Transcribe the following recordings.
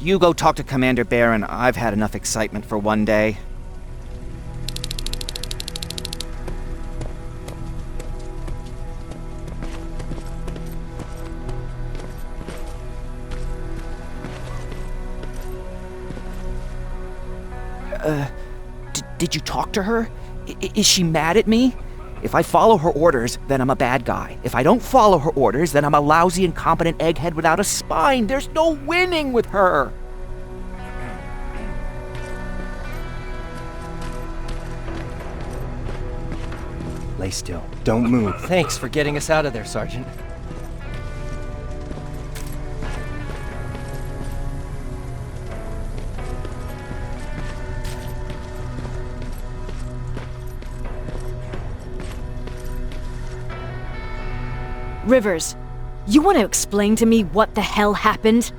you go talk to Commander Baron. I've had enough excitement for one day. Did you talk to her? Is she mad at me? If I follow her orders, then I'm a bad guy. If I don't follow her orders, then I'm a lousy, incompetent egghead without a spine. There's no winning with her. Lay still. Don't move. Thanks for getting us out of there, Sergeant. Rivers, you want to explain to me what the hell happened?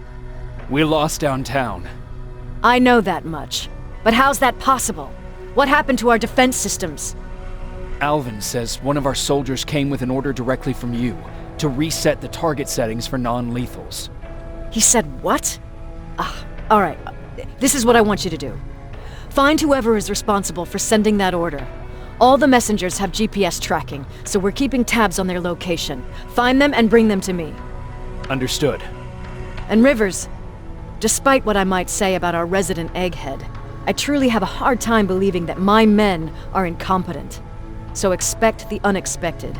We lost downtown. I know that much. But how's that possible? What happened to our defense systems? Alvin says one of our soldiers came with an order directly from you to reset the target settings for non-lethals. He said what? All right. This is what I want you to do. Find whoever is responsible for sending that order. All the messengers have GPS tracking, so we're keeping tabs on their location. Find them and bring them to me. Understood. And Rivers, despite what I might say about our resident egghead, I truly have a hard time believing that my men are incompetent. So expect the unexpected.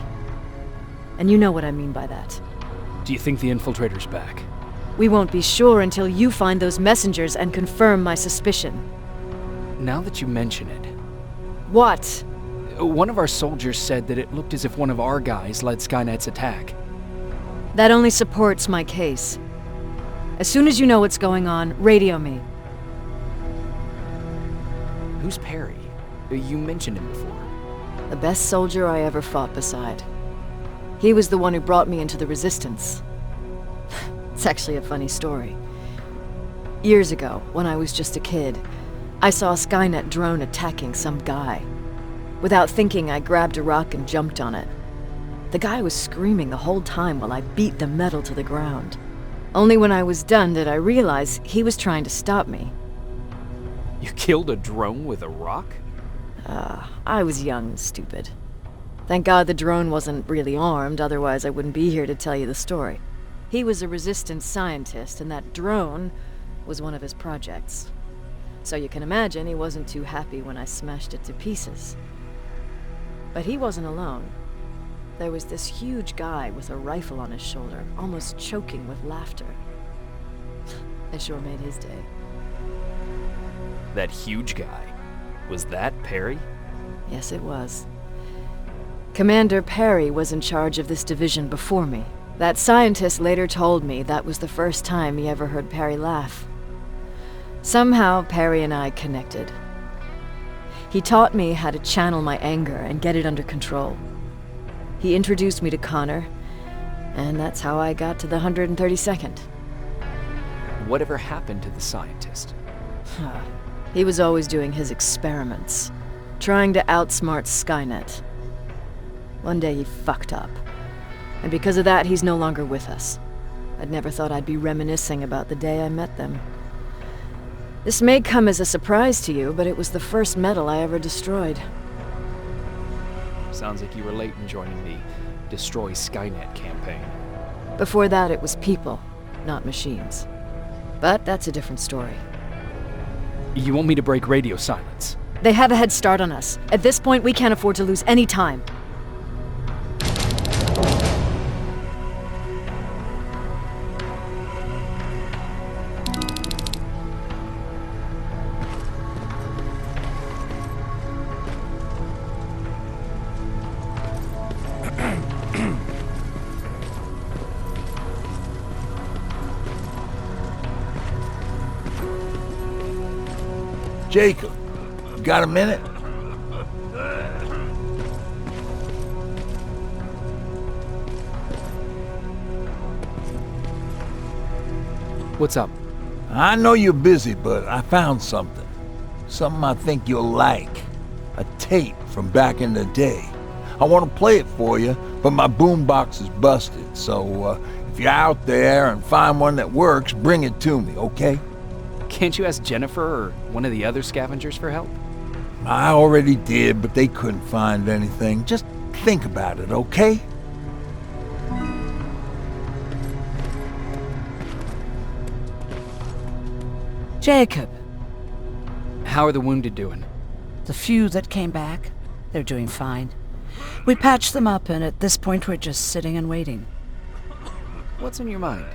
And you know what I mean by that. Do you think the infiltrator's back? We won't be sure until you find those messengers and confirm my suspicion. Now that you mention it... What? One of our soldiers said that it looked as if one of our guys led Skynet's attack. That only supports my case. As soon as you know what's going on, radio me. Who's Perry? You mentioned him before. The best soldier I ever fought beside. He was the one who brought me into the Resistance. It's actually a funny story. Years ago, when I was just a kid, I saw a Skynet drone attacking some guy. Without thinking, I grabbed a rock and jumped on it. The guy was screaming the whole time while I beat the metal to the ground. Only when I was done did I realize he was trying to stop me. You killed a drone with a rock? I was young and stupid. Thank God the drone wasn't really armed, otherwise I wouldn't be here to tell you the story. He was a resistance scientist, and that drone was one of his projects. So you can imagine he wasn't too happy when I smashed it to pieces. But he wasn't alone. There was this huge guy with a rifle on his shoulder, almost choking with laughter. I sure made his day. That huge guy. Was that Perry? Yes, it was. Commander Perry was in charge of this division before me. That scientist later told me that was the first time he ever heard Perry laugh. Somehow, Perry and I connected. He taught me how to channel my anger and get it under control. He introduced me to Connor, and that's how I got to the 132nd. Whatever happened to the scientist? He was always doing his experiments, trying to outsmart Skynet. One day he fucked up, and because of that, he's no longer with us. I'd never thought I'd be reminiscing about the day I met them. This may come as a surprise to you, but it was the first metal I ever destroyed. Sounds like you were late in joining the Destroy Skynet campaign. Before that, it was people, not machines. But that's a different story. You want me to break radio silence? They have a head start on us. At this point, we can't afford to lose any time. Jacob, you got a minute? What's up? I know you're busy, but I found something. Something I think you'll like. A tape from back in the day. I want to play it for you, but my boombox is busted, so if you're out there and find one that works, bring it to me, okay? Can't you ask Jennifer or one of the other scavengers for help? I already did, but they couldn't find anything. Just think about it, okay? Jacob, How are the wounded doing? the few that came back, they're doing fine. We patched them up, and at this point we're just sitting and waiting. What's in your mind?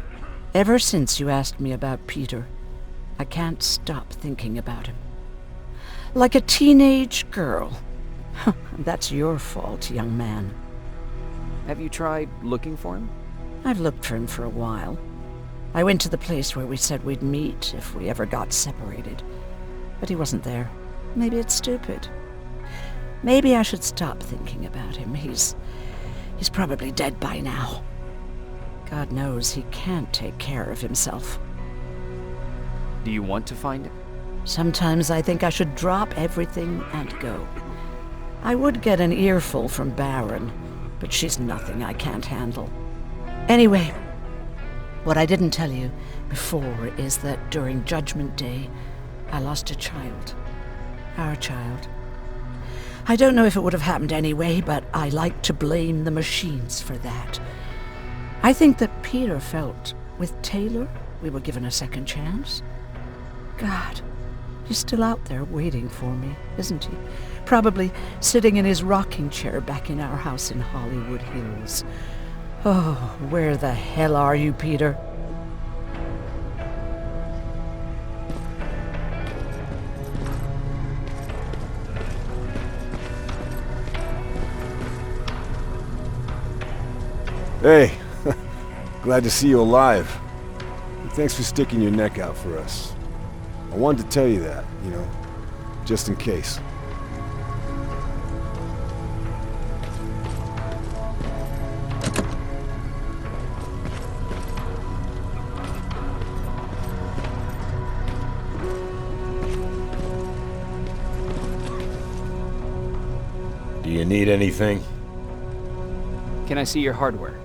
Ever since you asked me about Peter, I can't stop thinking about him. Like a teenage girl. That's your fault, young man. Have you tried looking for him? I've looked for him for a while. I went to the place where we said we'd meet if we ever got separated. But he wasn't there. Maybe it's stupid. Maybe I should stop thinking about him. He's probably dead by now. God knows he can't take care of himself. Do you want to find him? Sometimes I think I should drop everything and go. I would get an earful from Baron, but she's nothing I can't handle. Anyway, what I didn't tell you before is that during Judgment Day, I lost a child. Our child. I don't know if it would have happened anyway, but I like to blame the machines for that. I think that Peter felt with Taylor we were given a second chance. God, he's still out there waiting for me, isn't he? Probably sitting in his rocking chair back in our house in Hollywood Hills. Oh, where the hell are you, Peter? Hey, glad to see you alive. And thanks for sticking your neck out for us. I wanted to tell you that, just in case. Do you need anything? Can I see your hardware?